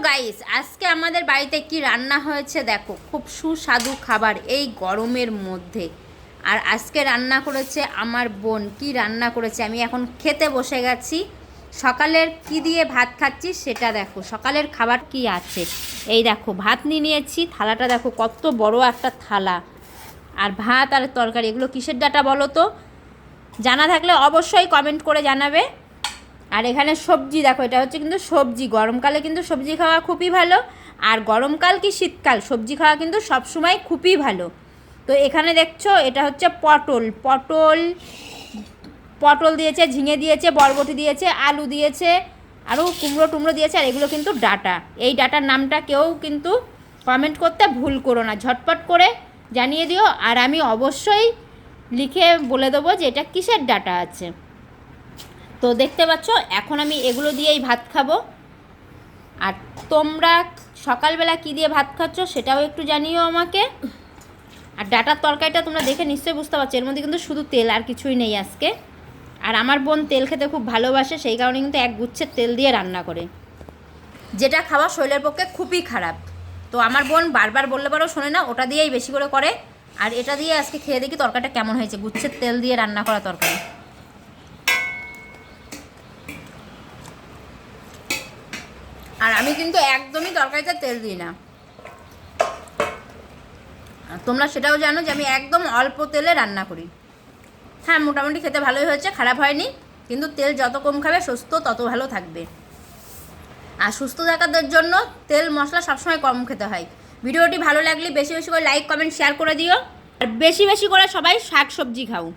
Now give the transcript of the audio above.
Guys, আজকে আমাদের বাড়িতে কি রান্না হয়েছে দেখো। খুব সুস্বাদু খাবার এই গরমের মধ্যে। আর আজকে রান্না করেছে আমার বোন। কি রান্না করেছে আমি এখন খেতে বসে গেছি। সকালের কি দিয়ে ভাত খাচ্ছি সেটা দেখো। সকালের খাবার কি আছে এই দেখো, ভাত নিয়ে নিয়েছি। থালাটা দেখো কত বড় একটা থালা। আর ভাত আর তরকারি, এগুলো কিসের ডাটা বলো তো? জানা থাকলে অবশ্যই কমেন্ট করে জানাবে। আর এখানে সবজি দেখো, এটা হচ্ছে কিন্তু সবজি। গরমকালে কিন্তু সবজি খাওয়া খুবই ভালো। আর গরমকাল কি শীতকাল, সবজি খাওয়া কিন্তু সবসময় খুবই ভালো। তো এখানে দেখছো এটা হচ্ছে পটল পটল পটল দিয়েছে, ঝিঙে দিয়েছে, বরবটি দিয়েছে, আলু দিয়েছে, আরও কুমড়ো টুমড়ো দিয়েছে। আর এগুলো কিন্তু ডাটা। এই ডাটার নামটা কেউ কিন্তু কমেন্ট করতে ভুল করো না, ঝটপট করে জানিয়ে দিও। আর আমি অবশ্যই লিখে বলে দেবো যে এটা কিসের ডাটা আছে। তো দেখতে পাচ্ছ এখন আমি এগুলো দিয়েই ভাত খাবো। আর তোমরা সকালবেলা কী দিয়ে ভাত খাচ্ছ সেটাও একটু জানিও আমাকে। আর ডাটার তরকারিটা তোমরা দেখে নিশ্চয়ই বুঝতে পারছো, এর মধ্যে কিন্তু শুধু তেল আর কিছুই নেই আজকে। আর আমার বোন তেল খেতে খুব ভালোবাসে, সেই কারণে কিন্তু এক গুচ্ছের তেল দিয়ে রান্না করে, যেটা খাওয়া শরীরের পক্ষে খুবই খারাপ। তো আমার বোন বারবার বললে পারো শোনে না, ওটা দিয়েই বেশি করে করে। আর এটা দিয়ে আজকে খেয়ে দেখি তরকারিটা কেমন হয়েছে, গুচ্ছের তেল দিয়ে রান্না করা তরকারি। আর আমি কিন্তু একদমই তরকারিতে তেল দিই না। তোমরা সেটাও জানো যে আমি একদম অল্প তেলে রান্না করি। হ্যাঁ, মোটামুটি খেতে ভালোই হয়েছে, খারাপ হয়নি। কিন্তু তেল যত কম খাবে সুস্থ তত ভালো থাকবে। আর সুস্থ থাকার জন্য তেল মশলা সবসময় কম খেতে হয়। ভিডিওটি ভালো লাগলে বেশি বেশি করে লাইক কমেন্ট শেয়ার করে দিও। আর বেশি বেশি করে সবাই শাক সবজি খাও।